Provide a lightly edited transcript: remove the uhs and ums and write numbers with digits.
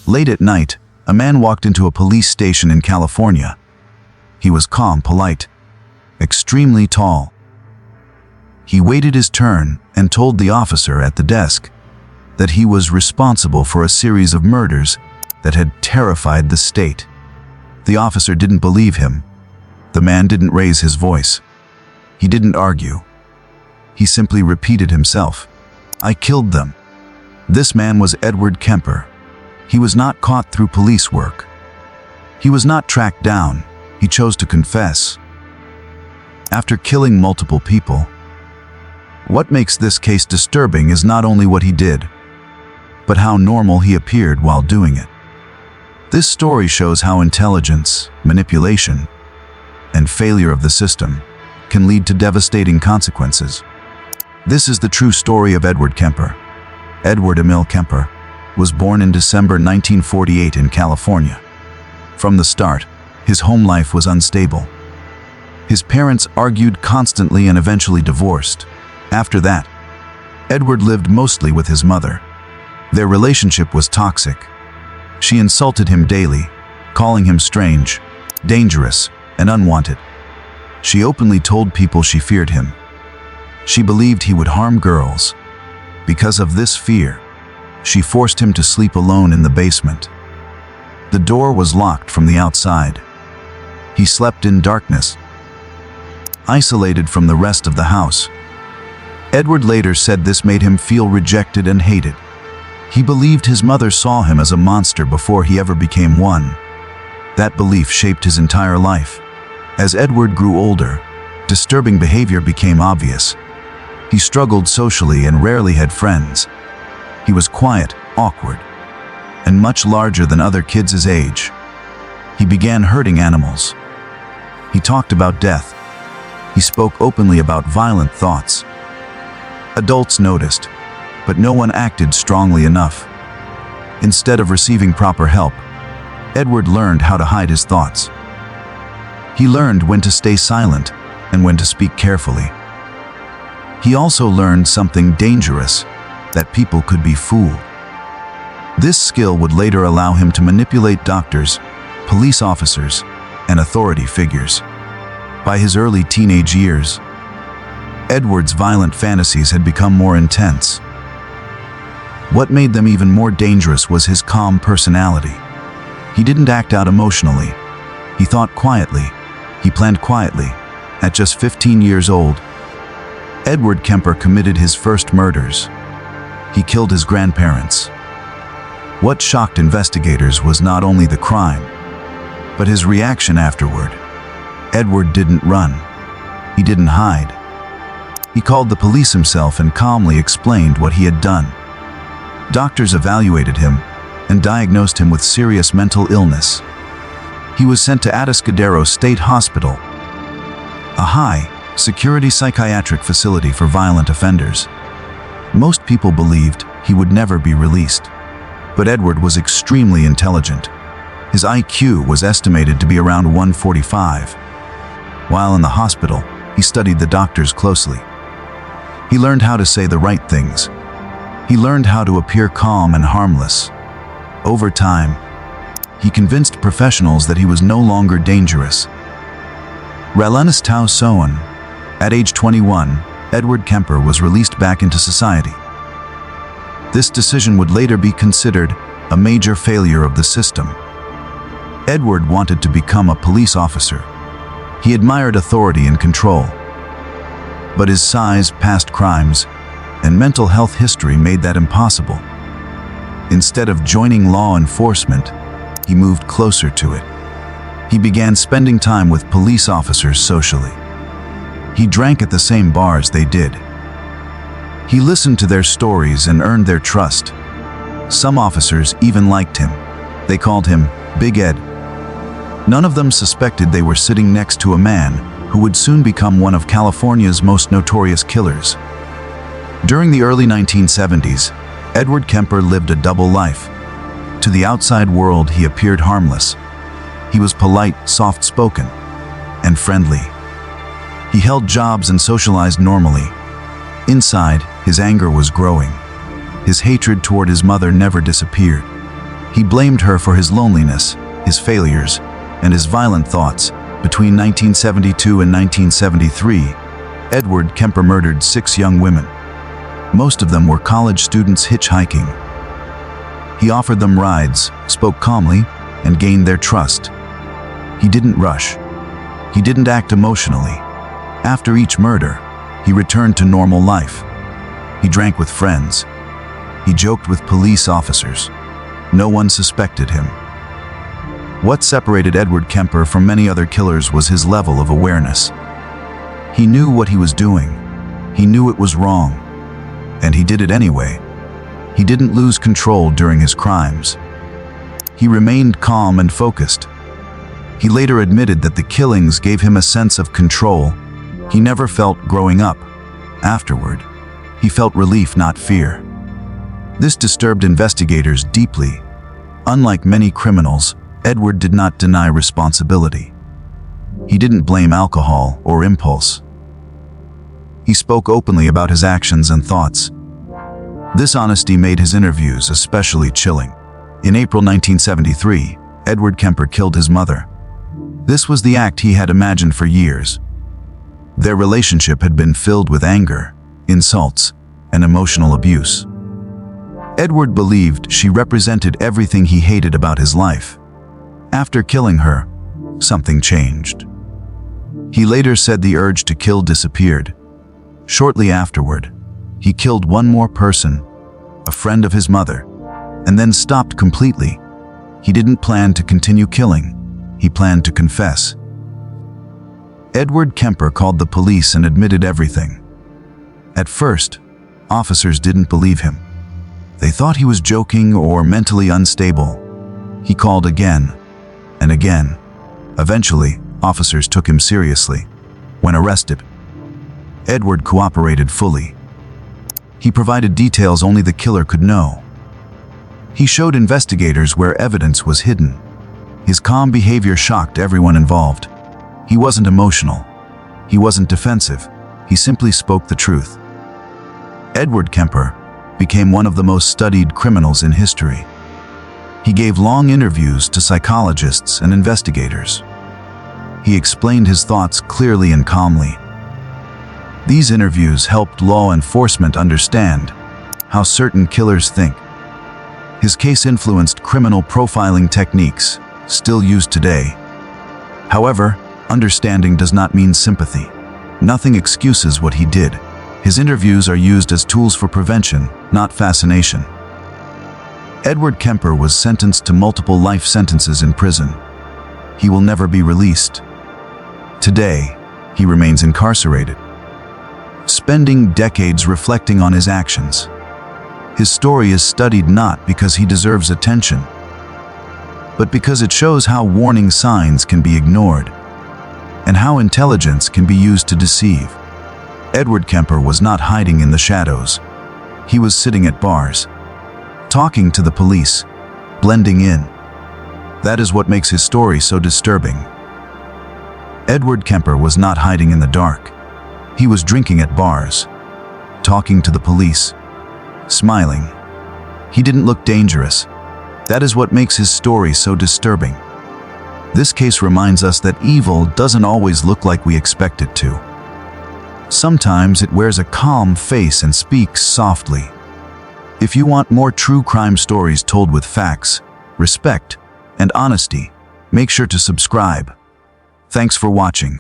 Late at night, a man walked into a police station in California. He was calm, polite, extremely tall. He waited his turn and told the officer at the desk that he was responsible for a series of murders that had terrified the state. The officer didn't believe him. The man didn't raise his voice. He didn't argue. He simply repeated himself, "I killed them." This man was Edmund Kemper. He was not caught through police work. He was not tracked down. He chose to confess. After killing multiple people, what makes this case disturbing is not only what he did, but how normal he appeared while doing it. This story shows how intelligence, manipulation, and failure of the system can lead to devastating consequences. This is the true story of Edmund Kemper. Edward Emil Kemper was born in December 1948 in California. From the start, his home life was unstable. His parents argued constantly and eventually divorced. After that, Edward lived mostly with his mother. Their relationship was toxic. She insulted him daily, calling him strange, dangerous, and unwanted. She openly told people she feared him. She believed he would harm girls. Because of this fear, she forced him to sleep alone in the basement. The door was locked from the outside. He slept in darkness, isolated from the rest of the house. Edward later said this made him feel rejected and hated. He believed his mother saw him as a monster before he ever became one. That belief shaped his entire life. As Edward grew older, disturbing behavior became obvious. He struggled socially and rarely had friends. He was quiet, awkward, and much larger than other kids his age. He began hurting animals. He talked about death. He spoke openly about violent thoughts. Adults noticed, but no one acted strongly enough. Instead of receiving proper help, Edward learned how to hide his thoughts. He learned when to stay silent and when to speak carefully. He also learned something dangerous, that people could be fooled. This skill would later allow him to manipulate doctors, police officers, and authority figures. By his early teenage years, Edward's violent fantasies had become more intense. What made them even more dangerous was his calm personality. He didn't act out emotionally. He thought quietly. He planned quietly. At just 15 years old, Edmund Kemper committed his first murders. He killed his grandparents. What shocked investigators was not only the crime, but his reaction afterward. Edward didn't run. He didn't hide. He called the police himself and calmly explained what he had done. Doctors evaluated him and diagnosed him with serious mental illness. He was sent to Atascadero State Hospital, a high-security psychiatric facility for violent offenders. Most people believed he would never be released. But Edward was extremely intelligent. His IQ was estimated to be around 145. While in the hospital, he studied the doctors closely. He learned how to say the right things. He learned how to appear calm and harmless. Over time, he convinced professionals that he was no longer dangerous. Relenis Tau Soan. At age 21, Edmund Kemper was released back into society. This decision would later be considered a major failure of the system. Edward wanted to become a police officer. He admired authority and control. But his size, past crimes, and mental health history made that impossible. Instead of joining law enforcement, he moved closer to it. He began spending time with police officers socially. He drank at the same bars they did. He listened to their stories and earned their trust. Some officers even liked him. They called him Big Ed. None of them suspected they were sitting next to a man who would soon become one of California's most notorious killers. During the early 1970s, Edmund Kemper lived a double life. To the outside world, he appeared harmless. He was polite, soft-spoken, and friendly. He held jobs and socialized normally. Inside, his anger was growing. His hatred toward his mother never disappeared. He blamed her for his loneliness, his failures, and his violent thoughts. Between 1972 and 1973, Edmund Kemper murdered 6 young women. Most of them were college students hitchhiking. He offered them rides, spoke calmly, and gained their trust. He didn't rush. He didn't act emotionally. After each murder, he returned to normal life. He drank with friends. He joked with police officers. No one suspected him. What separated Edmund Kemper from many other killers was his level of awareness. He knew what he was doing. He knew it was wrong. And he did it anyway. He didn't lose control during his crimes. He remained calm and focused. He later admitted that the killings gave him a sense of control he never felt growing up. Afterward, he felt relief, not fear. This disturbed investigators deeply. Unlike many criminals, Edward did not deny responsibility. He didn't blame alcohol or impulse. He spoke openly about his actions and thoughts. This honesty made his interviews especially chilling. In April 1973, Edmund Kemper killed his mother. This was the act he had imagined for years. Their relationship had been filled with anger, insults, and emotional abuse. Edward believed she represented everything he hated about his life. After killing her, something changed. He later said the urge to kill disappeared. Shortly afterward, he killed one more person, a friend of his mother, and then stopped completely. He didn't plan to continue killing. He planned to confess. Edmund Kemper called the police and admitted everything. At first, officers didn't believe him. They thought he was joking or mentally unstable. He called again and again. Eventually, officers took him seriously. When arrested, Edward cooperated fully. He provided details only the killer could know. He showed investigators where evidence was hidden. His calm behavior shocked everyone involved. He wasn't emotional. He wasn't defensive. He simply spoke the truth. Edmund Kemper became one of the most studied criminals in history. He gave long interviews to psychologists and investigators. He explained his thoughts clearly and calmly. These interviews helped law enforcement understand how certain killers think. His case influenced criminal profiling techniques, still used today. However, understanding does not mean sympathy. Nothing excuses what he did. His interviews are used as tools for prevention, not fascination. Edmund Kemper was sentenced to multiple life sentences in prison. He will never be released. Today, he remains incarcerated, spending decades reflecting on his actions. His story is studied not because he deserves attention, but because it shows how warning signs can be ignored and how intelligence can be used to deceive. Edmund Kemper was not hiding in the shadows. He was sitting at bars, talking to the police, blending in. That is what makes his story so disturbing. Edmund Kemper was not hiding in the dark. He was drinking at bars, talking to the police, smiling. He didn't look dangerous. That is what makes his story so disturbing. This case reminds us that evil doesn't always look like we expect it to. Sometimes it wears a calm face and speaks softly. If you want more true crime stories told with facts, respect, and honesty, make sure to subscribe. Thanks for watching.